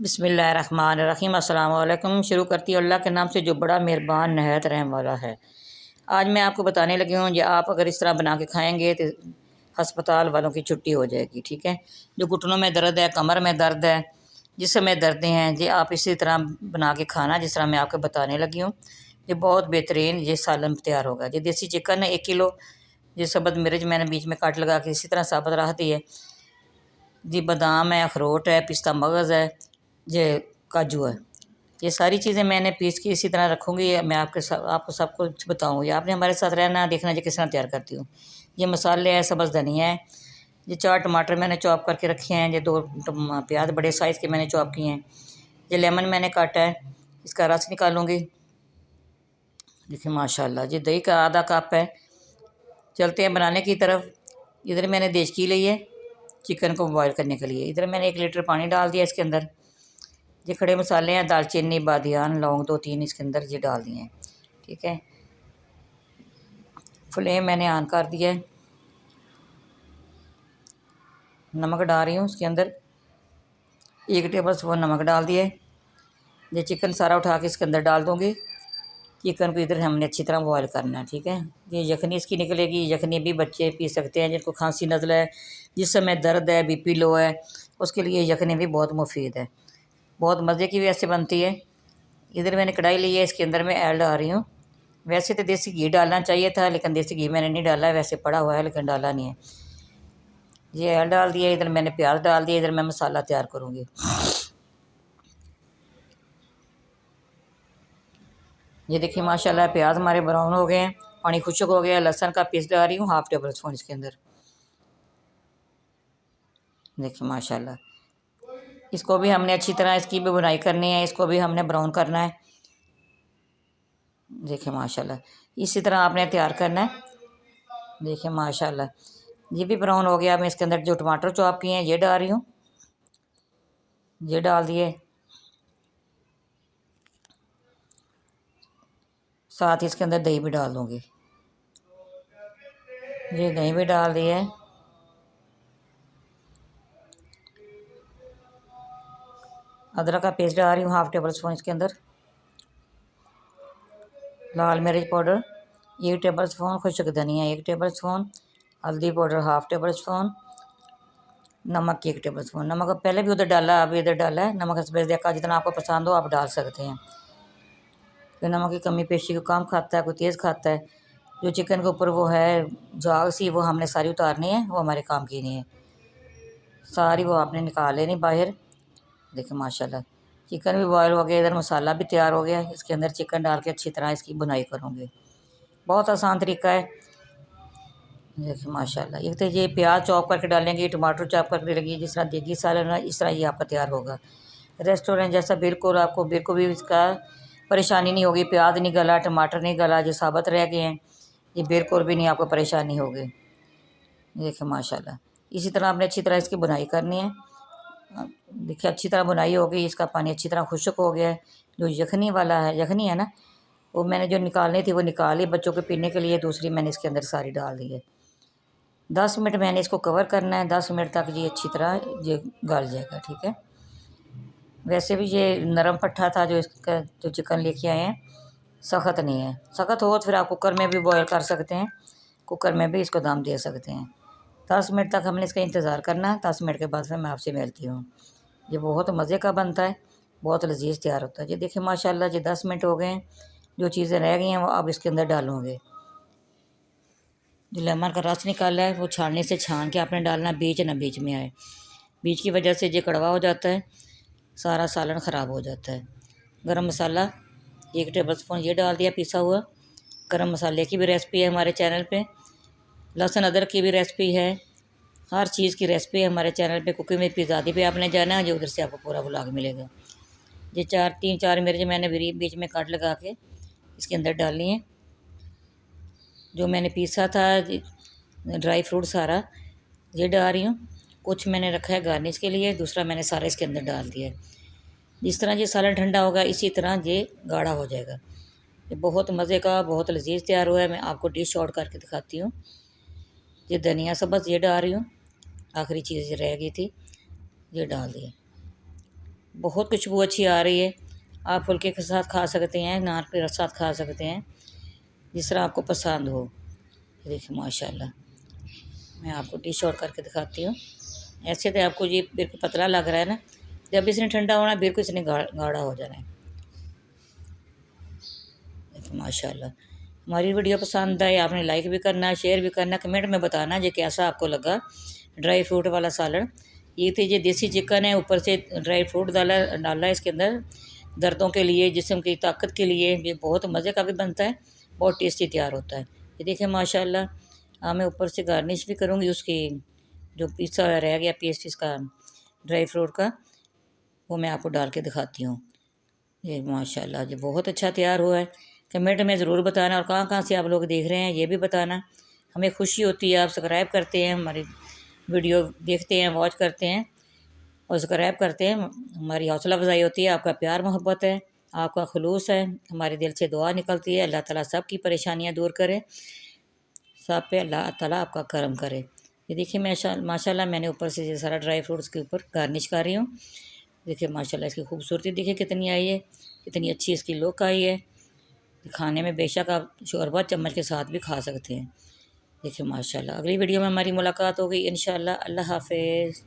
बिस्मिल्लाहिर्रहमानिर्रहीम। अस्सलाम वालेकुम। शुरू करती हूँ अल्लाह के नाम से जो बड़ा मेहरबान नहायत रहम वाला है। आज मैं आपको बताने लगी हूँ कि आप अगर इस तरह बना के खाएंगे तो हस्पताल वालों की छुट्टी हो जाएगी। ठीक है, जो घुटनों में दर्द है, कमर में दर्द है, जिस समय दर्दें हैं जी, आप इसी तरह बना के खाना जिस तरह मैं आपको बताने लगी हूँ। ये बहुत बेहतरीन ये सालन तैयार होगा। ये देसी चिकन है 1 किलो। ये सबद मिर्च मैंने बीच में काट लगा के इसी तरह साबुत रख दी है जी। बादाम है, अखरोट है, पिस्ता मगज़ है, ये काजू है। ये सारी चीज़ें मैंने पीस के इसी तरह रखूँगी। मैं आपको सब कुछ बताऊँगी। आपने हमारे साथ रहना, देखना जी किस तरह तैयार करती हूँ। ये मसाले हैं, सब्ज़ धनिया है, ये 4 टमाटर मैंने चॉप करके रखे हैं, ये 2 प्याज बड़े साइज़ के मैंने चॉप किए हैं, ये लेमन मैंने काटा है, इसका रस निकालूँगी। देखिए माशाल्लाह, ये दही का आधा कप है। चलते हैं बनाने की तरफ। इधर मैंने देचकी ली है चिकन को बॉईल करने के लिए। इधर मैंने 1 लीटर पानी डाल दिया इसके अंदर। ये खड़े मसाले हैं, दालचीनी, बादियान, लौंग 2-3 इसके अंदर ये डाल दिए हैं। ठीक है, फ्लेम मैंने ऑन कर दिया है। नमक डाल रही हूँ इसके अंदर, 1 टेबल स्पून नमक डाल दिए। ये चिकन सारा उठा के इसके अंदर डाल दूँगी। चिकन को इधर हमने अच्छी तरह बॉयल करना है। ठीक है, ये यखनी इसकी निकलेगी। यखनी भी बच्चे पी सकते हैं जिनको खांसी नज़ला है, जिस समय दर्द है, बीपी लो है, उसके लिए यखनी भी बहुत मुफीद है। बहुत मज़े की भी ऐसे बनती है। इधर मैंने कढ़ाई ली है, इसके अंदर मैं ऑयल डाल रही हूँ। वैसे तो देसी घी डालना चाहिए था, लेकिन देसी घी मैंने नहीं डाला है, वैसे पड़ा हुआ है लेकिन डाला नहीं है। ये ऑयल डाल दिया, इधर मैंने प्याज डाल दिया, इधर मैं मसाला तैयार करूँगी। ये देखिए माशाल्लाह प्याज हमारे ब्राउन हो गए हैं, पानी खुश्क हो गया। लहसुन का पीस डाल रही हूँ, 1/2 टेबल स्पून इसके अंदर। देखिए माशाल्लाह, इसको भी हमने अच्छी तरह इसकी भी बुनाई करनी है, इसको भी हमने ब्राउन करना है। देखिए माशाल्लाह, इसी तरह आपने तैयार करना है। देखिए माशाल्लाह, ये भी ब्राउन हो गया। मैं इसके अंदर जो टमाटर चॉप किए हैं ये डाल रही हूँ, ये डाल दिए। साथ ही इसके अंदर दही भी डाल दूँगी। ये दही भी डाल दी है। अदरक का पेस्ट डाल रही हूँ, 1/2 टेबल स्पून इसके अंदर। लाल मिर्च पाउडर 1 टेबल स्पून, खुश्क धनिया 1 टेबल स्पून, हल्दी पाउडर 1/2 टेबल स्पून, नमक 1 टेबल स्पून। नमक पहले भी उधर डाला, अभी इधर डाला है। नमक स्पेस देखा जितना आपको पसंद हो आप डाल सकते हैं। फिर नमक की कमी पेशी को कम खाता है, कोई तेज़ खाता है। जो चिकन के ऊपर वो है झाग सी, वो हमने सारी उतारनी है, वो हमारे काम की नहीं है। सारी वो आपने निकाल लेनी बाहर। देखिए माशाल्लाह, चिकन भी बॉयल हो गया, इधर मसाला भी तैयार हो गया। इसके अंदर चिकन डाल के अच्छी तरह इसकी बुनाई करूँगी। बहुत आसान तरीका है। देखिए माशाल्लाह, एक तो ये प्याज चॉप करके डालेंगे, टमाटर चॉप करके डालेंगे, जिस तरह देगी सालन है इस तरह ये आपका तैयार होगा। रेस्टोरेंट जैसा बिल्कुल आपको बिल्कुल भी इसका परेशानी नहीं होगी। प्याज नहीं गला, टमाटर नहीं गला, जो साबुत रह गए हैं ये बिल्कुल भी नहीं आपको परेशानी होगी। देखिए माशाल्लाह, इसी तरह आपने अच्छी तरह इसकी बुनाई करनी है। देखिए अच्छी तरह बुनाई हो गई, इसका पानी अच्छी तरह खुश्क हो गया है। जो यखनी वाला है, यखनी है ना, वो मैंने जो निकालनी थी वो निकाली, बच्चों के पीने के लिए दूसरी मैंने इसके अंदर सारी डाल दी है। 10 मिनट मैंने इसको कवर करना है, 10 मिनट तक ये अच्छी तरह ये गल जाएगा। ठीक है, वैसे भी ये नरम पट्ठा था जो इसका जो चिकन लेके आए हैं, सख्त नहीं है। सख्त हो तो फिर आप कुकर में भी बॉयल कर सकते हैं, कुकर में भी इसको दम दे सकते हैं। 10 मिनट तक हमने इसका इंतज़ार करना है। 10 मिनट के बाद फिर मैं आपसे मिलती हूँ। ये बहुत मज़े का बनता है, बहुत लजीज तैयार होता है। ये देखिए माशाल्लाह, ये 10 मिनट हो गए हैं। जो चीज़ें रह गई हैं वो अब इसके अंदर डालूँगे। जो लेमन का रस निकाला है वो छानने से छान के आपने डालना, बीज ना बीच में आए। बीज की वजह से ये कड़वा हो जाता है, सारा सालन ख़राब हो जाता है। गरम मसाला 1 टेबल स्पून ये डाल दिया पिसा हुआ। गरम मसाले की भी रेसिपी है हमारे चैनल पे, लहसुन अदरक की भी रेसिपी है, हर चीज़ की रेसिपी है हमारे चैनल पे। कुकिंग में पिज़्ज़ादी पे आपने जाना है, जो उधर से आपको पूरा व्लॉग मिलेगा। ये 3-4 मिर्च मैंने बीच में काट लगा के इसके अंदर डालनी है। जो मैंने पीसा था ड्राई फ्रूट सारा ये डाल रही हूँ। कुछ मैंने रखा है गार्निश के लिए, दूसरा मैंने सारा इसके अंदर डाल दिया है। जिस तरह ये सालन ठंडा होगा इसी तरह ये गाढ़ा हो जाएगा। ये बहुत मज़े का, बहुत लजीज तैयार हुआ है। मैं आपको डिश आउट करके दिखाती हूँ। ये धनिया सब्ज़ ये डाल रही हूँ, आखिरी चीज़ रह गई थी ये डाल दी। बहुत खुशबू अच्छी आ रही है। आप फुल्के के साथ खा सकते हैं, नान के साथ खा सकते हैं, जिस तरह आपको पसंद हो। देखिए माशाल्लाह, मैं आपको डिश आउट करके दिखाती हूँ। ऐसे तो आपको ये बिल्कुल पतला लग रहा है ना, जब इसने ठंडा होना बिल्कुल इसने गाढ़ा हो जाना है। देखिए माशाल्लाह, हमारी वीडियो पसंद आए आपने लाइक भी करना, शेयर भी करना, कमेंट में बताना ये कैसा आपको लगा ड्राई फ्रूट वाला सालन। ये थी ये देसी चिकन है, ऊपर से ड्राई फ्रूट डाला है इसके अंदर, दर्दों के लिए, जिस्म की ताकत के लिए ये बहुत मज़े का भी बनता है, बहुत टेस्टी तैयार होता है। ये देखिए माशाल्लाह, मैं ऊपर से गार्निश भी करूँगी उसकी, जो पिज़्ज़ा रह गया पीस इसका ड्राई फ्रूट का, वो मैं आपको डाल के दिखाती हूँ। ये माशाल्लाह ये बहुत अच्छा तैयार हुआ है। कमेंट में ज़रूर बताना, और कहाँ कहाँ से आप लोग देख रहे हैं ये भी बताना। हमें खुशी होती है, आप सब्सक्राइब करते हैं, हमारी वीडियो देखते हैं, वॉच करते हैं और सब्सक्राइब करते हैं, हमारी हौसला अफजाई होती है। आपका प्यार मोहब्बत है, आपका खुलूस है, हमारे दिल से दुआ निकलती है। अल्लाह ताला सब की परेशानियाँ दूर करे, सब पे अल्लाह ताला आपका करम करे। ये देखिए माशाल्लाह मैंने ऊपर से ये सारा ड्राई फ्रूट्स के ऊपर गार्निश कर रही हूँ। देखिए माशाल्लाह इसकी खूबसूरती देखिए कितनी आई है, कितनी अच्छी इसकी लुक आई है। खाने में बेशक आप शोरबा चम्मच के साथ भी खा सकते हैं। देखिए माशाल्लाह, अगली वीडियो में हमारी मुलाकात होगी इंशाल्लाह। अल्लाह हाफ़िज़।